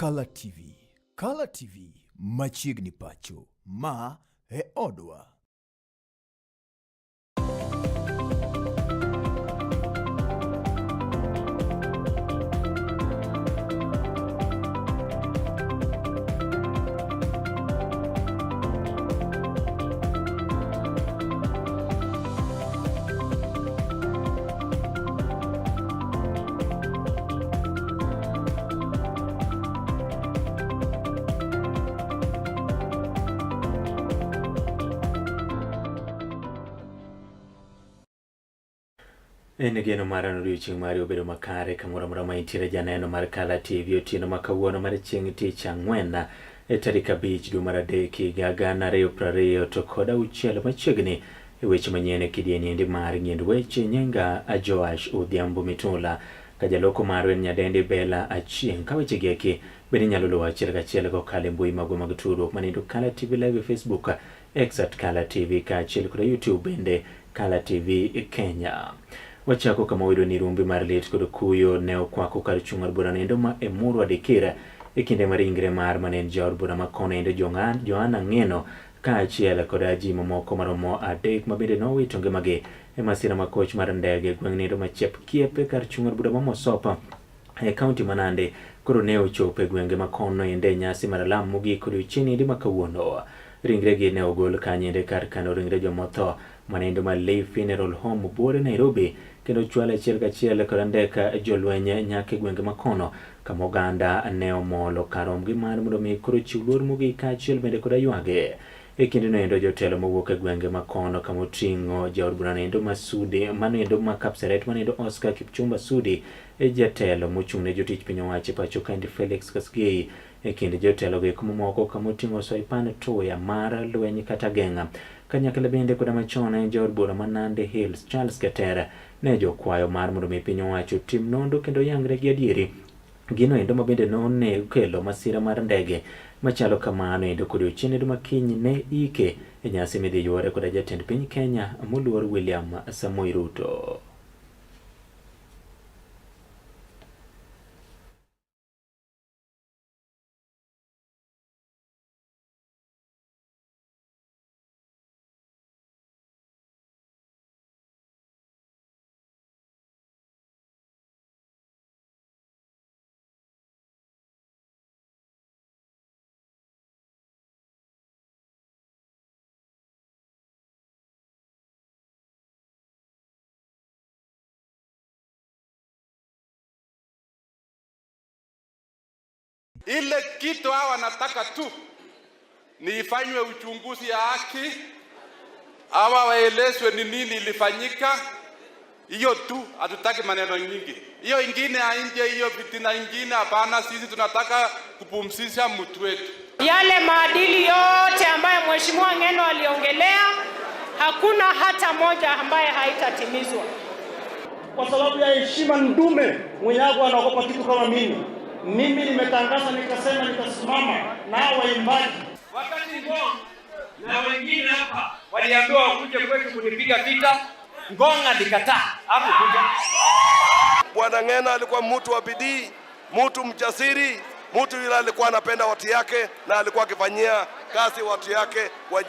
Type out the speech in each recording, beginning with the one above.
Color TV. Color TV machiegni pacho. Ma e odwa. Enegeno marano odiochieng' mari obedo makare kamoro amora ma intiere janeno mar Color TV otieno ma kawuono mar chieng' tich ang'wen tarik 5 dwe mar adek higa 2020 to kod 6 machiegni e weche manyien e kidienyendi mar nyiend weche nyenga Joash Odhiambo mitula ka jaloko maru en nyadendi Bella Achieng' ka weche gieki bende inyalo luwo achiel kachiel kokalo e mbui magwa mag tudruok manindo Color TV Live e Facebook, X @Color TV kaachiel kod YouTube bende Color TV Kenya. Wachako kama wayudo ni rumbi mar liet kod kuyo ne okwako kar chung' mar bura nendo ma Emuru Adekira e kinde mar ingre mar manen jaod bura ma kono endo Joanna Ng'eno kaachiel kod ji mamoko maromo 3 ma bende nowito ngimagi e masira makoch mar ndege gweng' nendo ma Chepkiepe kar chung' mar bura ma Mosopa e kaunti ma Nandi koro ne ochopo e gwenge ma kono ende nyasi mar lam mogik odiochieng' ma kawuono. Ringregi ne ogol kanyende kar kano ringre jomotho manendo ma Lay Funeral Home Buore Nairobi kendo chwale achiel kachiel kod ndeka jolweny nyaka e gwenge makono kama oganda ne omolo karomgi mar mondo mi koro chiw luor mogik kaachiel bende kod ywage. E kindeno endo jotelo mowuok e gwenge makono kama oting'o jaod bura nendo Masudi manendo ma Kapseret manendo Oscar Kipchumba Sudi e jatelo mochung' ne jotich piny owacho pacho kaendi Felix Kasgei e kind jotelo gi moko kama oting'o Soipan Toya mar lweny kata geng'a kanyakla bende koda machon jaod bura ma Nandi Hills Charles Ketera ne jokwayo mar mondo mi piny owacho tim nondo kendo yangre gi adieri gino endo ma bende ne kelo masira mar ndege machalo kamano endo kod odiochieng' ma kiny ne ike e nyasi midhi yuore koda jatend piny Kenya moluor William Samoei Ruto. Ile kitu hawa wanataka tu ni ifanywe uchunguzi ya haki, hawa waelezwe ni nini ilifanyika. Hiyo tu, hatutaki maneno nyingi. Hiyo ingine ya nje, hiyo fitina ingine hapana. Sisi tunataka kupumzisha mtu wetu. Yale maadili yote ambayo Mheshimiwa Ng'eno aliongelea, hakuna hata moja ambaye haitatimizwa. Kwa sababu ya heshima ndume mwenye anaogopa kitu kama mimi. Mimi nimetangaza nikasema nitasimama na waimbaji. Wakati Ngong na wengine hapa waliambiwa wakuje kwetu kunipiga vita, Ngong alikataa hapo kuja. Bwana Ng'eno alikuwa mtu wa bidii, mtu mjasiri, mtu yule alikuwa anapenda watu yake na alikuwa akifanyia kazi watu yake kwa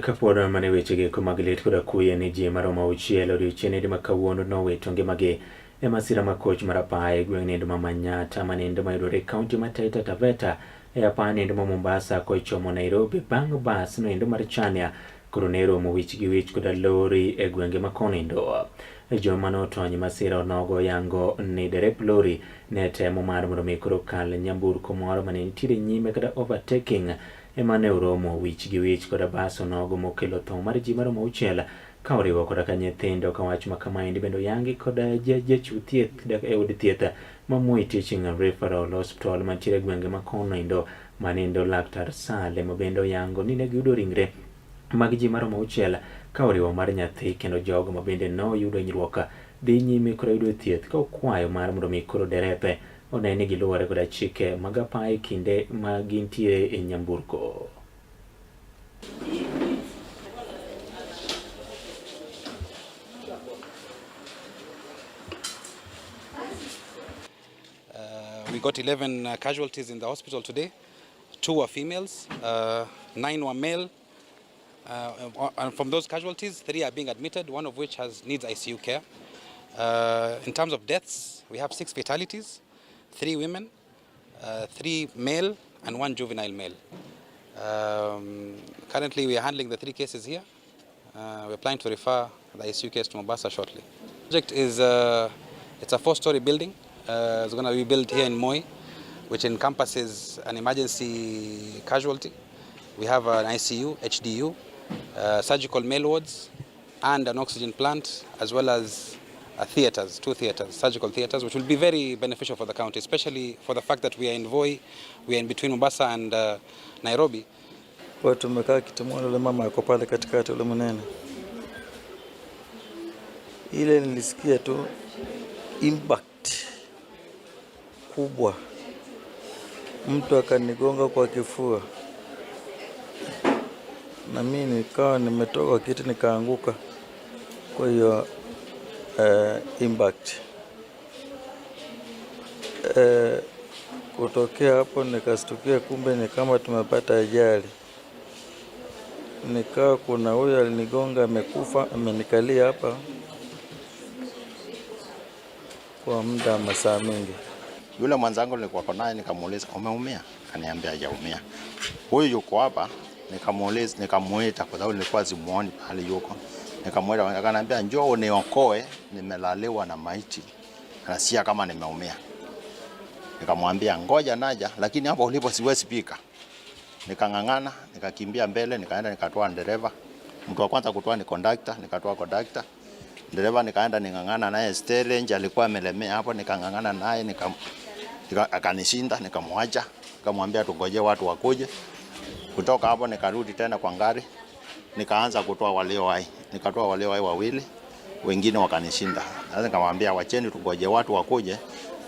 Kaporo mane wechege kumaglit koda kuye ni ji maromo uchielo odiochieng' ma kawuono nowito ngimagi e masira makoch mar apaya e gweng' nendo ma Manyatta manendo mayudore e kaunti ma Taita Taveta e apaya nendo ma Mombasa kochomo Nairobi bang' bas noendo mar Chania koro ne romo wich gi wich koda lori e gwenge ma konendo. Joma notony masira onogo yango ni derep lori ne temo mar mondo mi koro kal nyamburko moro mane nitiere nyime kada overtaking ema ne oromo wich gi wich koda bas onogo mokelo tho mar ji maromo 6 ka oriwo koda ka nyithindo ka wach ma kamaendi bendo yangi koda jachiw thieth e od thieth ma Moi Teaching Referral Hospital mantiere gwenge ma konendo manindo Laktar Sale ma bendo yango ni ne giyudo ringre mag ji maromo 6 ka oriwo mar nyathi kendo jogo ma bende noyudo hinyruok dhi nyime koro yudo thieth ka okwayo mar mondo mi koro derepe one ni giluwore koda chike mag apaya kinde ma gintiere e nyamburko. We got 11 casualties in the hospital today. 2 were females, 9 were male. And from those casualties, 3 are being admitted, one of which needs ICU care. In terms of deaths, we have 6 fatalities, 3 women, 3 male, and 1 juvenile male. Currently, we are handling the 3 cases here. We're planning to refer the ICU case to Mombasa shortly. The project is it's a 4-story building. It's going to be built here in Moi, which encompasses an emergency casualty. We have an ICU, HDU, surgical male wards, and an oxygen plant, as well as theaters, 2 theaters, surgical theaters, which will be very beneficial for the county, especially for the fact that we are in Voi, we are in between Mombasa and Nairobi. Kwa tumekaa kitumwani, ule mama yuko pale katikati, ule mnene. Ile nilisikia tu impact kubwa, mtu akanigonga kwa kifua, na mimi nikawa nimetoka kiti nikaanguka. Kwa hiyo impact kutokea hapo nikastukia, kumbe ni kama tumepata ajali. Nikawa kuna huyo alinigonga amekufa, amenikalia hapa kwa muda masaa mingi. Yule mwanzangu nilikuwa naye nikamuuliza, umeumia? Akaniambia hajaumia. Huyu yuko hapa, nikamuuliza, nikamuita kwa sababu nilikuwa simuoni pale yuko. Nikamuita, akaniambia njoo uniokoe, nimelaliwa na maiti. Anasia kama nimeumia. Nikamwambia ngoja naja, lakini hapo ulipo siwezi pika. Nikangangana, nikakimbia mbele, nikaenda nikatoa dereva. Mtu wa kwanza kutoa ni conductor, nikatoa conductor. Dereva nikaenda ningangana naye steering, alikuwa amelemea hapo, nikangangana naye akanishinda, nikamwacha, nikamwambia tungoje watu wakuje. Kutoka hapo nikarudi tena kwa gari, nikaanza kutoa walio hai. Nikatoa walio hai 2, wengine wakanishinda. Sasa nikamwambia wacheni tungoje watu wakuje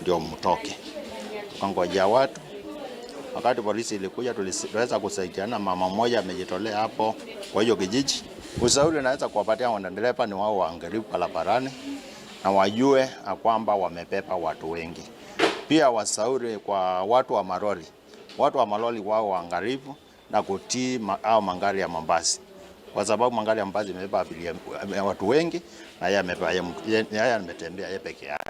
ndio mtoke. Tukangojea watu. Wakati polisi ilikuja tuliweza kusaidiana, mama mmoja amejitolea hapo kwa hiyo kijiji. Ushauri naweza kuwapatia wanadereva ni wao waangalifu barabarani na wajue kwamba wamepepa watu wengi. Pia washauri kwa watu wa malori. Watu wa malori wao waangalifu na kutii au magari ya mabasi. Kwa sababu magari ya mabasi yamepepa watu wengi na yeye ametembea yeye peke yake.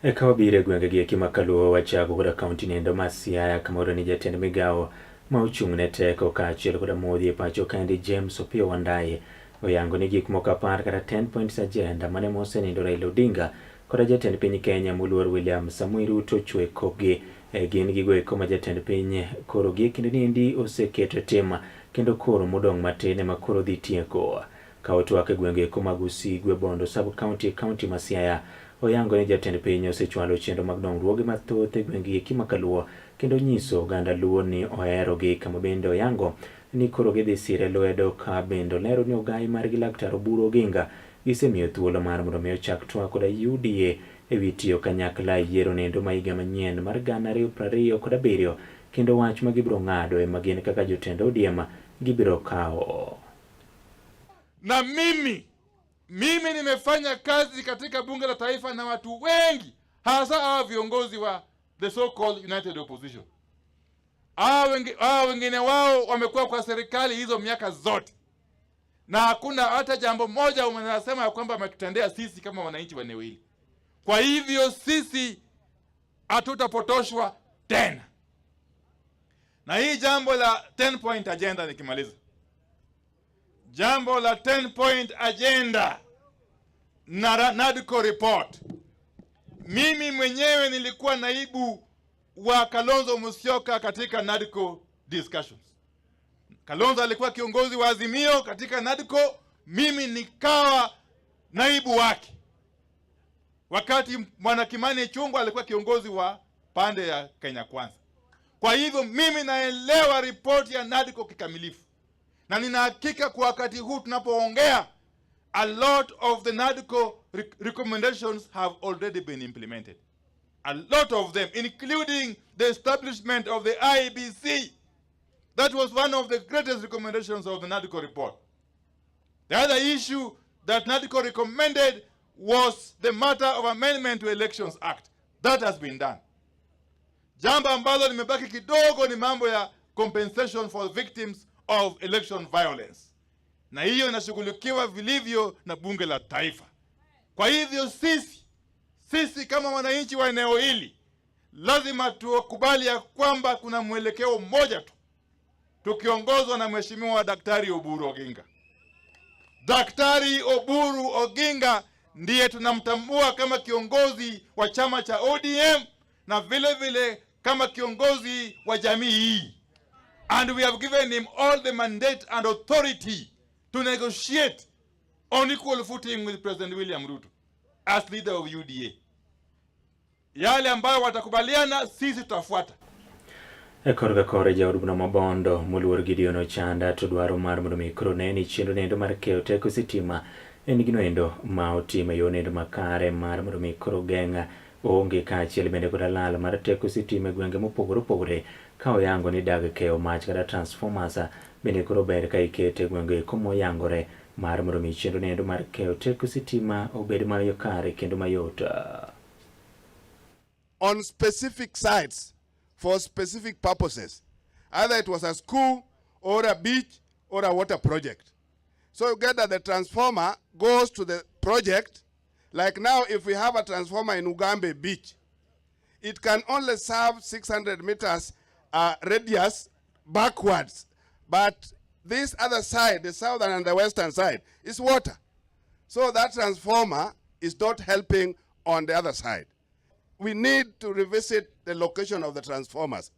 Ekawabire gwenge gi kimakaluo wachago koda kaunti nendo Masiaya kamoro ni jatend migao ma ochung'ne teko kaachiel koda modhi e pacho kaendi James Opiyo Wandayi oyango ni gik moko 10 kata 10 points agenda mane mosenindo Raila Odinga koda jatend piny Kenya moluor William Samoei Ruto chwe kokgi. Gin gigo eko ma jatend piny koro gi kinde niendi oseketo tema kendo koro modong' matin ema koro dhi tieko. Ka otwak e gwenge eko mag Usigwe Bondo sub county Masiaya oyango ni jatend piny osechwalo chenro mag dongruoge mathoth e gwenge eki makaluo kendo nyiso oganda luo ni oherogi, kama bende oyango ni koro gidhi sire lwedo ka bende olero ni ogai margi Laktar Oburu Oginga gisemiyo thuolo mar mondo mi ochak twak koda UDA e wi tiyo kanyakla yiero nendo ma higa manyien mar 2027 kendo wach ma gibiro ng'ado ema gin kaka jotend Odhiambo gibiro kawo. Na mimi nimefanya kazi katika bunge la taifa na watu wengi, hasa hawa viongozi wa the so-called United Opposition. Hawa wengine wao wamekuwa kwa serikali hizo miaka zote, na hakuna hata jambo moja wanasema ya kwamba ametutendea sisi kama wananchi wa eneo hili. Kwa hivyo sisi hatutapotoshwa tena. Na hii jambo la 10 point agenda nikimaliza. Jambo la 10 point agenda na NADCO report. Mimi mwenyewe nilikuwa naibu wa Kalonzo Musyoka katika NADCO discussions. Kalonzo alikuwa kiongozi wa Azimio katika NADCO, mimi nikawa naibu wake. Wakati Bwana Kimani Ichung'wah alikuwa kiongozi wa pande ya Kenya Kwanza. Kwa hivyo mimi naelewa ripoti ya NADCO kikamilifu. Na nina hakika kwa wakati huu tunapoongea, a lot of the NADCO recommendations have already been implemented. A lot of them, including the establishment of the IEBC. That was one of the greatest recommendations of the NADCO report. The other issue that NADCO recommended was the matter of amendment to Elections Act. That has been done. Jambo ambalo limebaki kidogo ni mambo ya compensation for victims of election violence, na hiyo inashughulikiwa vilivyo na bunge la taifa. Kwa hivyo sisi kama wananchi wa eneo hili lazima tukubali ya kwamba kuna mwelekeo mmoja tu, tukiongozwa na Mheshimiwa Daktari Oburu Oginga. Daktari Oburu Oginga ndiye tunamtambua kama kiongozi wa chama cha ODM na vile vile kama kiongozi wa jamii hii. And we have given him all the mandate and authority to negotiate on equal footing with President William Ruto as leader of UDA. Yale ambayo watakubaliana sisi tutafuata. Korga kore jaodu na mabondo muluor Gideon Ochanda tudwaro mar mondo mikro neni chendo nendo mar keyo teko sitima en gino endo ma otima yo nendo makare mar mondo mikro genga onge kaachiel bende koda lal mar teko sitima gwenge mopogore opogore ka oyango ni dag keyo mach kata transformers bende koro ber ka ikete gwenge komo yangore mar mondo mi chendo nendo mar keyo teko sitima obed mar yokare kendo mayota on specific sites for specific purposes. Either it was a school or a beach or a water project. So you get that the transformer goes to the project. Like now, if we have a transformer in Ugambe Beach, it can only serve 600 meters radius backwards. But this other side, the southern and the western side, is water. So that transformer is not helping on the other side. We need to revisit the location of the transformers.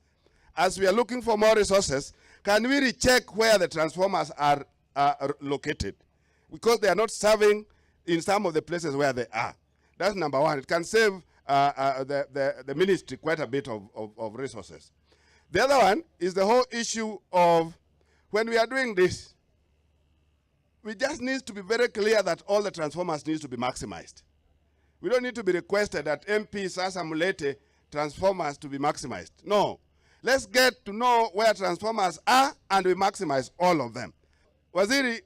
As we are looking for more resources, can we recheck where the transformers are located? Because they are not serving in some of the places where they are. That's number one. It can save the ministry quite a bit of resources. The other one is the whole issue of when we are doing this, we just need to be very clear that all the transformers need to be maximized. We don't need to be requested that MPs assimilate transformers to be maximized. No. Let's get to know where transformers are and we maximize all of them. Waziri,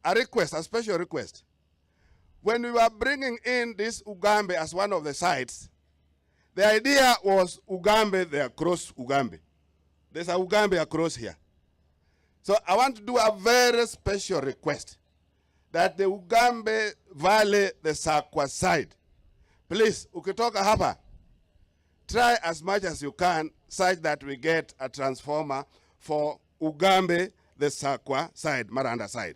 a special request. When we were bringing in this Ugambe as one of the sites, the idea was Ugambe, they across Ugambe. There's a Ugambe across here. So I want to do a very special request that the Ugambe Valley, the Sakwa side, please, ukitoka hapa, try as much as you can such that we get a transformer for Ugambe, the Sakwa side, Maranda side.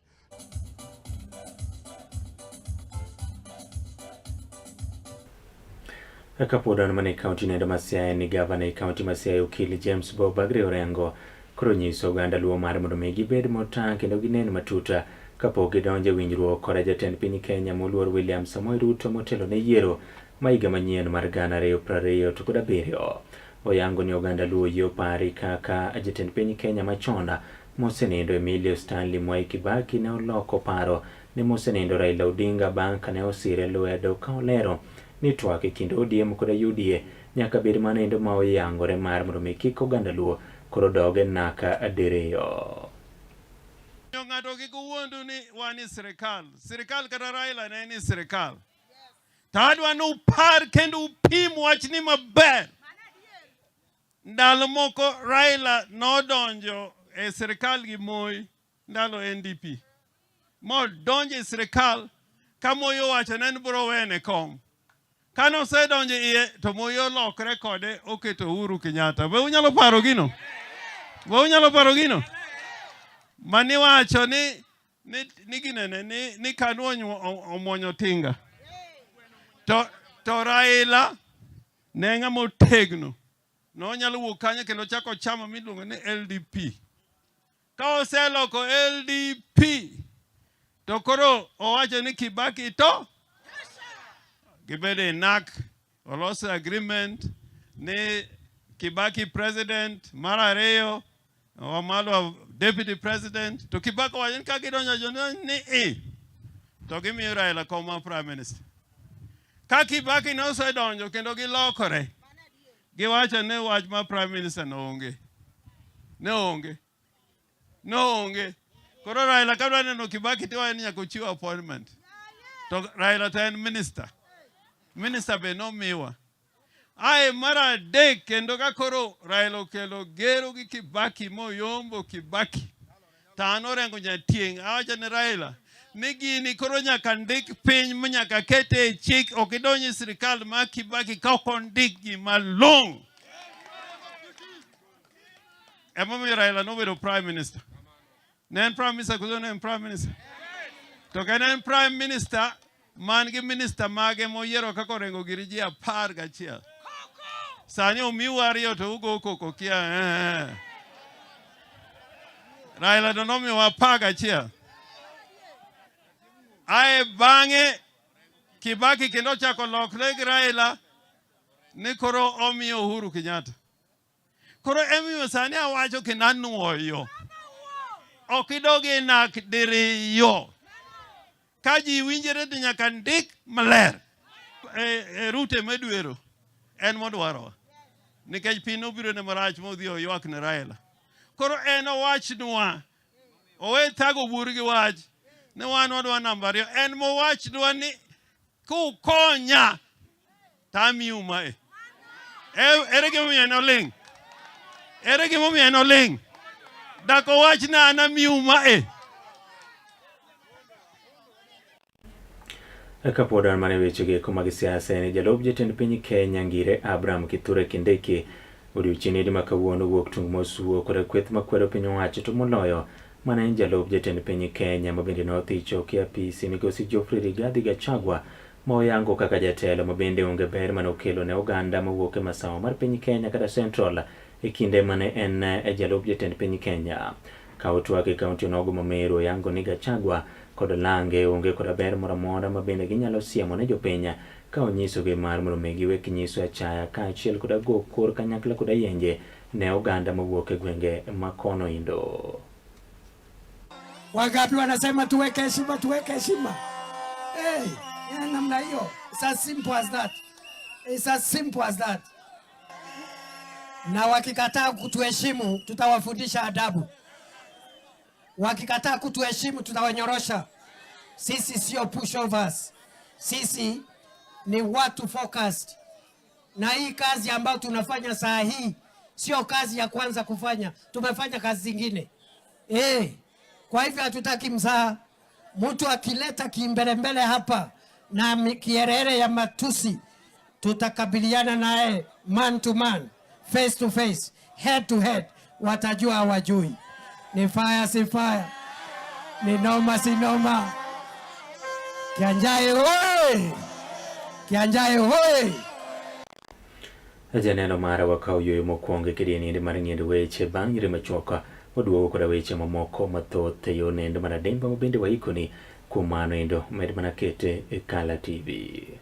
Kapodon mane county nendo Masiaya ni governor county Masiaya Ukili James Bobagre Orengo koro nyiso oganda luo mar mondo mi gibed motang kendo ginen matuta kapok gidonjo winjruok kod jatend piny Kenya moluor William Samoei Ruto motelo ne yiero ma higa manyien mar 2027. Oyango ni oganda luo yo pari kaka jatend piny Kenya machona mosenindo Emilio Stanley Mwai Kibaki ne oloko paro ni mosenindo Raila Odinga bang' kane osire lwedo ka olero ni twak e kind Odhiambo kod UDA nyaka bed manendo ma oyangore mar mondo mi kik oganda luo koro doge naka diriyo. Ng'ato kik wuondu ni wan ni sirikal kata Raila ne ni sirikal. Tadwa ni upar kendo upim wachni maber. Ndalo moko Raila nodonjo e sirikal gi Moi ndalo NDP. Modonjo e sirikal ka Moi owacho ne biro wene kom. Kano osedonjo iye to Moi olokre kode oketo Uhuru Kenyatta. Be unyalo paro gino? Mani wacho ni ginene ni kanu omuonyo tinga. To Raila ne ng'ama otegno. No nyalo wuok kanyo kendo chako chama miluongo ni LDP. Ka oseloko LDP to koro owacho ni Kibaki to gibede nak oloso agreement ni Kibaki president mar ariyo Wamalwa deputy president to Kibaki wajen ka gidonjo ni to gimiyo Raila koma prime minister. Ka Kibaki no osedonjo kendo gilokore giwacho ne wach ma prime minister no onge. Koro Raila kadwa neno Kibaki tiwa ni nyaka chiwo appointment. To Raila to en minister be no miwa. Ae mara dek kendo ka koro Raila okelo gero gi Kibaki moyombo Kibaki. Tano rengo nyatieng awacha ne Raila ni gini koro nyaka ndik piny manyaka kete chik okidonji sirikal ma Kibaki ka kondik gi malong. Emomiyo Raila nobedo prime minister. Nen prime minister kuzo nen prime minister. To kanen prime minister man gi minister mage moyiero kako rengo giri ji 11. Sani omiwa ariyo to ugo koko kia. Raila to nomiwa 11. Ae bange Kibaki kendo chako lokre gi Raila ni koro omiyo Uhuru Kenyatta. Koro emiyo sani awacho kinanuoyo. Okidogi nak diriyo. Kaji winjere to nyaka ndik maler. Rute medwero. En modwaro. Nikech pino biro ne marach modhi oywak ne Raila. Koro en owachnwa. Owe thago bur gi wach. Ne wan wadwa namba ariyo. En mowachnwa ni kukonya tamiu mae. Ere gimomiyo en oling. Ere gimomiyo en oling. Dako wachna anamiu mae. Kapod an mane wechege kuma gi siasa en jalob jatend piny Kenya Ngire Abraham Kithure Kindiki odiochieng' ma kawuono wuok tung mosuo kod kweth makwedo piny owacho to moloyo mana en jalob jatend piny Kenya mabende nothicho ki apisi migosi Geoffrey Rigathi Gachagua moyango kaka jatelo mabende onge ber manokelo ne oganda mawuok e masawa mar piny Kenya kata Central e kinde mane en jalob jatend piny Kenya. Ka otwak e kaunti nogo Meru oyango ni Gachagua kod Lange onge kod ber moro amora mabende ginyalo siemo ne jopiny ka onyiso gi mar mondo mi giwek nyiso achaya kaachiel kod go kor kanyakla kod yenje ne oganda mawuok e gwenge makono Indo. Wangapi wanasema tuweke heshima, tuweke heshima. Namna hiyo. It's as simple as that. It's as simple as that. Na wakikataa kutuheshimu tutawafundisha adabu. Wakikataa kutuheshimu tutawanyorosha. Sisi sio pushovers. Sisi ni watu focused. Na hii kazi ambayo tunafanya saa hii sio kazi ya kwanza kufanya. Tumefanya kazi zingine. Kwa hivyo hatutaki mzaha. Mtu akileta kimbelembele hapa na kierere ya matusi tutakabiliana naye man to man, face to face, head to head. Watajua hawajui. Ni fire si fire. Ni noma si noma. Kianjae hoi! Kianjae hoi! Janeno mara wakao yoyo mokwonge kedieni ende mar ng'endo weche bang' yire machuoka oduogo koda weche mamoko mathoth e yo nendo mana demba mabende waikoni kuom mano endo med mana kete e Kala TV.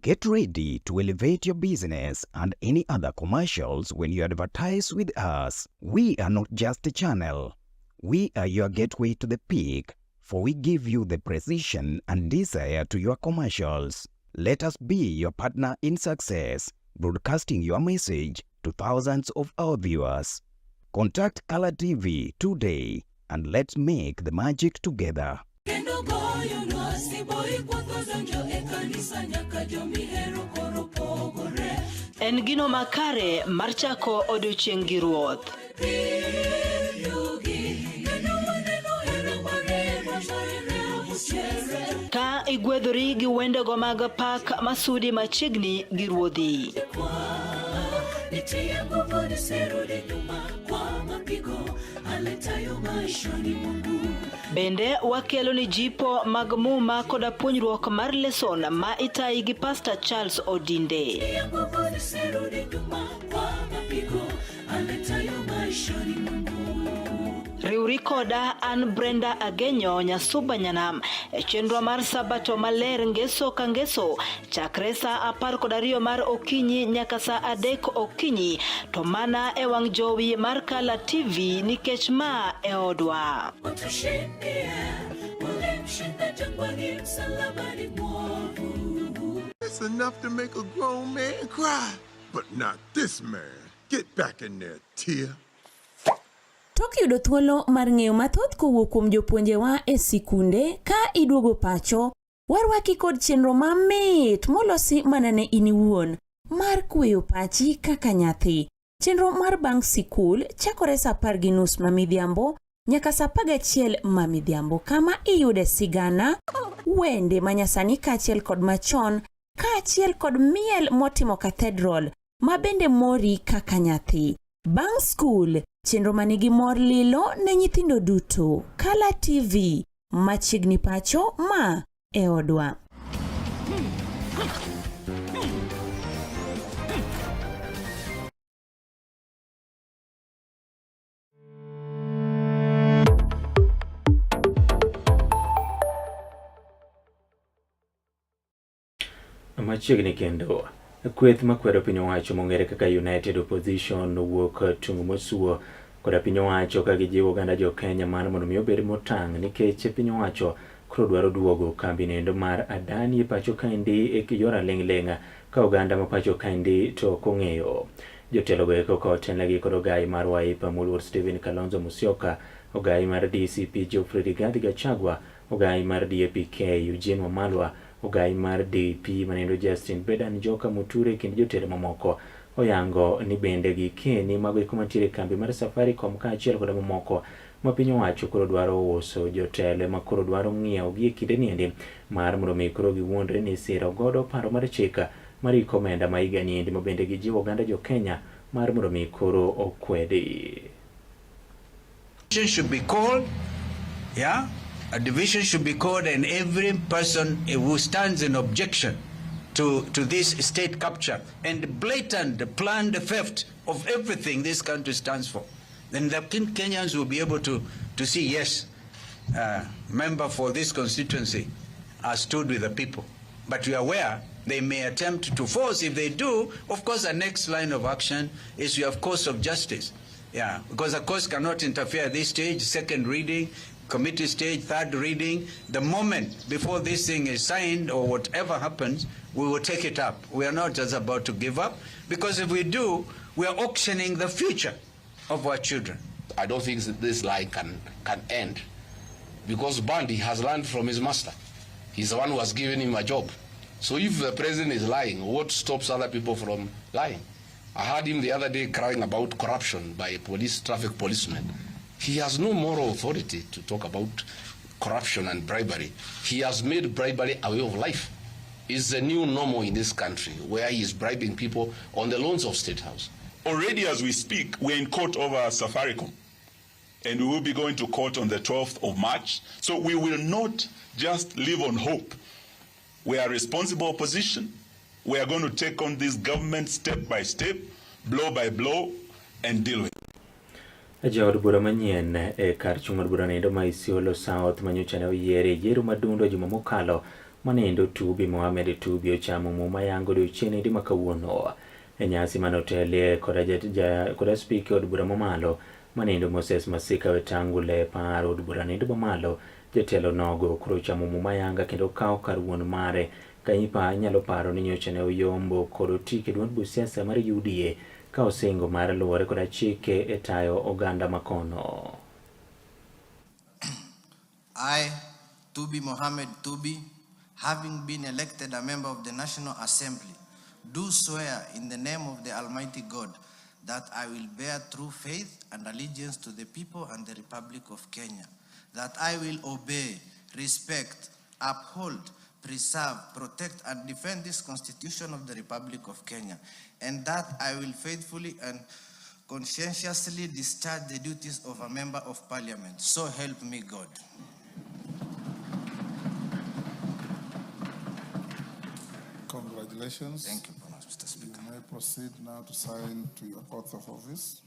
Get ready to elevate your business and any other commercials when you advertise with us. We are not just a channel. We are your gateway to the peak, for we give you the precision and desire to your commercials. Let us be your partner in success, broadcasting your message to thousands of our viewers. Contact Kala TV today and let's make the magic together. En gino makare mar chako odiochieng' gi ruoth. Ka igwedhori gi wendego mag pak masudi machiegni gi ruodhi. Bende wakelo ni jipo mag muma koda puonjruok mar lesson ma itayi gi Pastor Charles Odinde. Riuri koda an Brenda Agenyo Nyasuba Nyanam e chenro mar sabato maler ngeso ka ngeso chakre sa 12 mar okinyi nyaka sa 3 okinyi to mana e wang jowi mar Kala TV nikech ma e odwa. It's enough to make a grown man cry, but not this man. Get back in there, tear. Tok yudo thuolo mar ng'eyo mathoth kowuok kuom jopuonjewa e sikunde, ka iduogo pacho, warwaki kod chenro mamit molosi mana ne in iwuon mar kweyo pachi kaka nyathi. Chenro mar bang' sikul chakore saa 10:30 mamidhiambo nyaka saa 11 mamidhiambo, kama iyude sigana, wende manyasani kaachiel kod machon, kaachiel kod miel motimo cathedral ma bende mori kaka nyathi. Bang' skul, chenro manigi mor lilo ne nyithindo duto. Kala TV, machiegni pacho ma e odwa. Machiegni kendo kweth makwero piny owacho mong'ere kaka United Opposition wuok tung' mosuo koda piny owacho ka gijiwo oganda jo Kenya mar mondo mi obed motang' nikech piny owacho koro dwaro duogo kambi nendo mar Adani e pacho kaendi e yora ling'ling' ka oganda ma pacho kaendi to kong'eyo. Jotelo go eko kotenegi kod ogai mar Wiper moluor Stephen Kalonzo Musyoka, ogai mar DCP Geoffrey Rigathi Gachagua, ogai mar DAP-K Eugene Wamalwa, ogai mar DP manendo Justin Bedan Joka Muture kendo jotelo mamoko oyango ni bende gikeni mago eko mantiere kambi mar Safaricom kaachiel kod mamoko ma piny owacho koro dwaro uso jotelo ma koro dwaro ng'iewo gi e kinde niendi mar mondo mi koro giwuondre ni siro godo paro mar chika mar iko omenda ma higa niendi ma bende gijiwo oganda jo Kenya mar mondo mi koro okwedi. Should be called, yeah. A division should be called, and every person who stands in objection to this state capture and blatant planned theft of everything this country stands for, then the Kenyans will be able to see, yes, member for this constituency are stood with the people. But we are aware they may attempt to force. If they do, of course, the next line of action is we have courts of justice. Yeah, because the courts cannot interfere at this stage, second reading, committee stage, third reading. The moment before this thing is signed or whatever happens, we will take it up. We are not just about to give up, because if we do, we are auctioning the future of our children. I don't think this lie can end, because Bandi has learned from his master. He's the one who has given him a job. So if the president is lying, what stops other people from lying? I heard him the other day crying about corruption by a traffic policeman. He has no moral authority to talk about corruption and bribery. He has made bribery a way of life. It's the new normal in this country, where he is bribing people on the loans of State House. Already as we speak, we're in court over Safaricom, and we will be going to court on the 12th of March. So we will not just live on hope. We are responsible opposition. We are going to take on this government step by step, blow by blow, and deal with it. Jaod bura manyien e kar chung' od bura nindo ma Isiolo South manyocha ne oyiere yiero madundo juma mokalo manindo Tubi Mohamed Tubi ochamo muma yango odiochieng' nindi ma kawuono e nyasi manotelie koda spika od bura mamalo manindo Moses Masika Wetangule paro od bura nindo mamalo jatelo nogo koro ochamo muma yanga kendo kawo kar wuon mare kanyipa nyalo paro ni nyocha ne oyombo kod otike duond buch siasa mar UDA ka osingo mar luwore koda chike e tayo oganda makono. I, Tubi Mohamed Tubi, having been elected a member of the National Assembly, do swear in the name of the Almighty God that I will bear true faith and allegiance to the people and the Republic of Kenya, that I will obey, respect, uphold, preserve, protect, and defend this Constitution of the Republic of Kenya, and that I will faithfully and conscientiously discharge the duties of a member of Parliament. So help me God. Congratulations. Thank you very much, Mr. Speaker. You may proceed now to sign to your oath of office.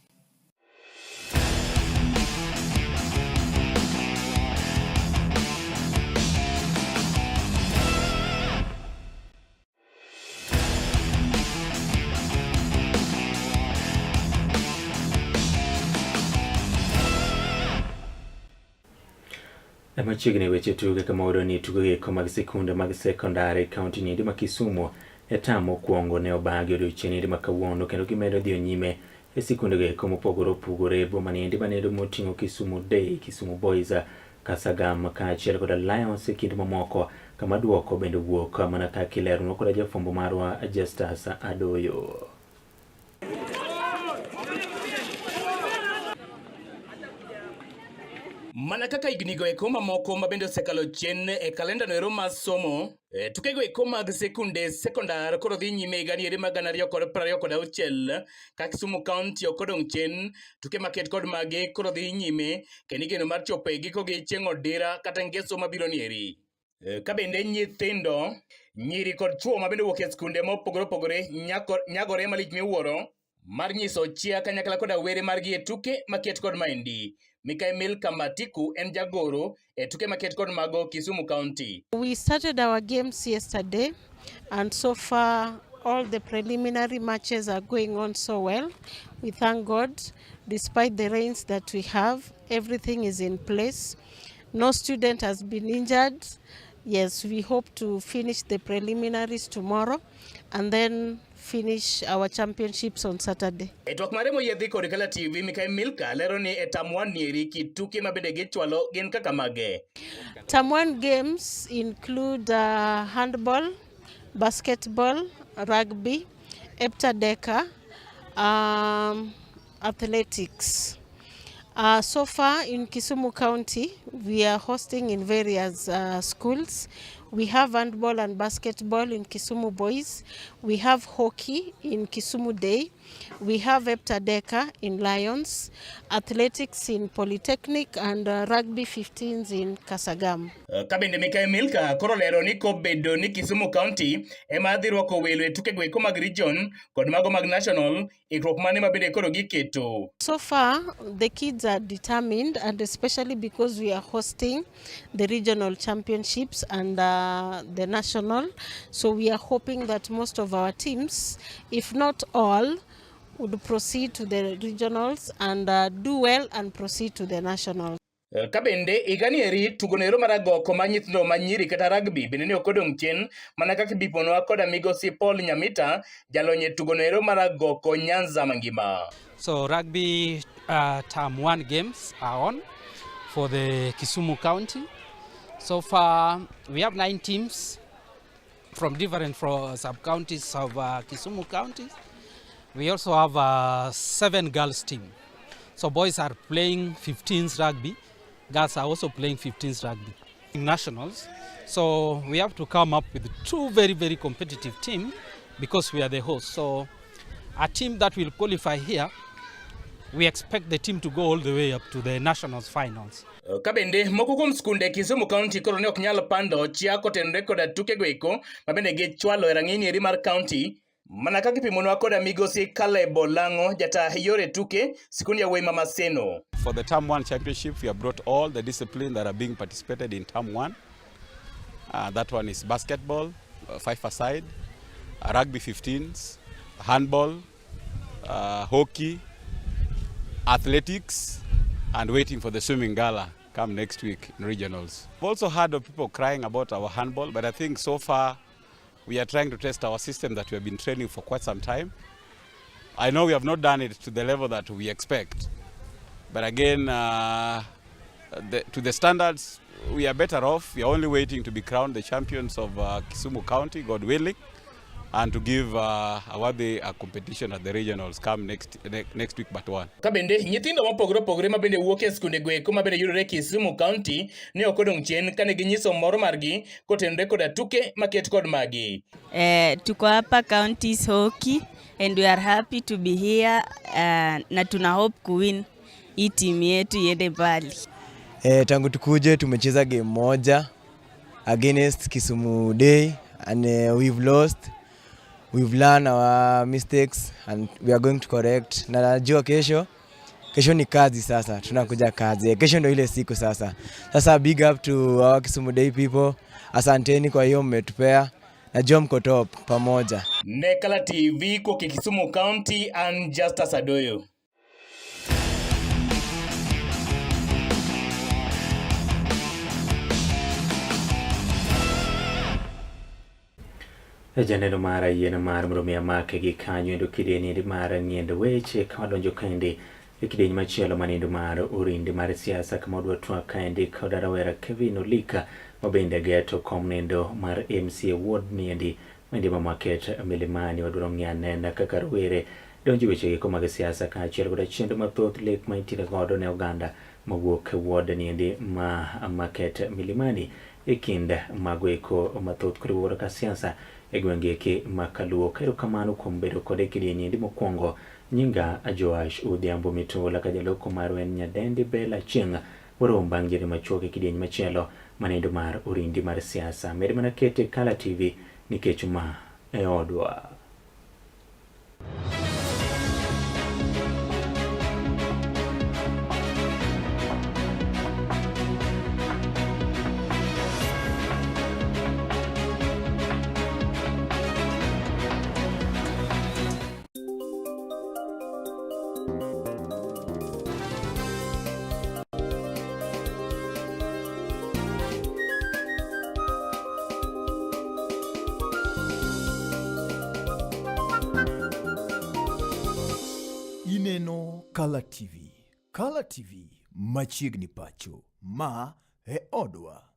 Machiegni weche tuge kama wado ni tuge eko mag sikunde mag sekondari kaunti ni ma Kisumu e tamo kuongo ne obagi odiochieng' ni ma kawuono kendo gimedo dhi nyime sikunde go mopogore opogore bomani banedo moting'o Kisumu Day, Kisumu Boys, Kasagam kaachiel kod Lions kind mamoko kama duoko bende wuok mana ka kilero kod jafombo marwa Justus Adoyo. Mana kaka ignigo eko mamoko mabende osekalo chien e kalenda noero mar somo, tukego eko mag sekunde sekondar koro dhi nyime ganiere mag 2026 ka Kisumu County okodong' chien, tuke maket kod mage koro dhi nyime kendo igeno mar chopo e giko gi chieng' odira kata ngeso mabiro nieri. Ka bende nyithindo, nyiri kod chuo mabende wuok e skunde mopogore opogore nyagore malich miwuoro mar nyiso chia kanyakla kod were margi e tuke maket kod maendi. Mikael Kamatiku en jagoro e tuke maket kod mago Kisumu County. We started our games yesterday and so far all the preliminary matches are going on so well. We thank God. Despite the rains that we have, everything is in place. No student has been injured. Yes, we hope to finish the preliminaries tomorrow and then finish our championships on Saturday. Twak mare moyiedhi kod Kala TV, Mikael lero ni Tam 1 nieri kituke mabende gichwalo gin kaka mage. Tam 1 games include handball, basketball, rugby, heptadeka, athletics. So far in Kisumu County, we are hosting in various schools. We have handball and basketball in Kisumu Boys. We have hockey in Kisumu Day. We have heptadeka in Lions, athletics in Polytechnic, and rugby 15s in Kasagam. Kabende Mikael koro lero ni kobedo ni Kisumu County ema dhi rwako welo e tuke go mag region kod mago mag national, ikruok mane mabende koro giketo. So far, the kids are determined, and especially because we are hosting the regional championships and the national. So we are hoping that most of our teams, if not all, would proceed to the regionals and do well and proceed to the nationals. Kabende iganieri tugonero maragoko manyithindo manyiri kata rugby bende ne okodong' chien mana kaka biponwa koda migosi Paul Nyamita jalonye tugonero maragoko Nyanza mangima. So rugby Tam 1 games are on for the Kisumu County. So far we have 9 teams from different sub-counties of Kisumu County. We also have 7 girls team. So boys are playing 15s rugby. Girls are also playing 15s rugby. In nationals, so we have to come up with 2 very, very competitive teams because we are the host. So a team that will qualify here, we expect the team to go all the way up to the nationals finals. Kabende moko kuom skunde Kisumu County koro ne ok nyal pando chia kotenore koda tuke go eko mabende gichwalo e rang'iny eri mar county. Mana kaka ipimonwa koda migosi Caleb Olango jata yore tuke sikund yawuoyi ma Maseno. For the Tam 1 championship, we have brought all the disciplines that are being participated in Tam 1. That one is basketball, 5-a-side, rugby 15s, handball, hockey, athletics, and waiting for the swimming gala come next week in regionals. We've also heard of people crying about our handball, but I think so far we are trying to test our system that we have been training for quite some time. I know we have not done it to the level that we expect, but again, to the standards, we are better off. We are only waiting to be crowned the champions of Kisumu County, God willing, and to give a competition at the regionals come next week but one. Kabende nyithindo mopogore opogore mabende wuok e skunde go eko mabende yudore Kisumu County ne okodong' chien kane ginyiso moro margi kotenore koda tuke maket kod magi. Tuko hapa counties hockey and we are happy to be here na tuna hope kuwin hii team yetu iende mbali. Tangu tukuje tumecheza game moja against Kisumu Day and we've lost. We've learned our mistakes and we are going to correct. Na najua kesho ni kazi sasa. Tunakuja kazi. Kesho ndio ile siku sasa. Sasa big up to our Kisumu Day people. Asanteni kwa hiyo mmetupea. Najua mko top pamoja. Kala TV kwa Kisumu County and Justus Adoyo. Janeno mara yien mar mromia make gi kanyo endo kidieny mar ng'iendo weche kama donjo kaendi kidieny machielo manindo mar orindi mar siasa kama odwa twak kaendi kod rawera Kevin Olika mabende geto kom nendo mar MCA Ward niendi mandi Market Milimani wadwaro ng'ane kaka rowere donjo weche gi mag siasa kaachiel kod chendo mathoth lek ma itire godo ne oganda mawuok ward niendi ma Market Milimani kind mago eko mathoth kod wuoro ka siasa e gwenge ke makaluo. Kero kamano kuom bedo kod kidieny mokwongo nyinga Joash Odhiambo mitola ka jaloko mar en nyadendi Bella Chieng warom bang' jere machuok kidieny machielo manindo mar orindi mar siasa. Med mana kete Kala TV nikech ma e odwa. Ineno Kala TV. Kala TV machiegni pacho. Ma e odwa.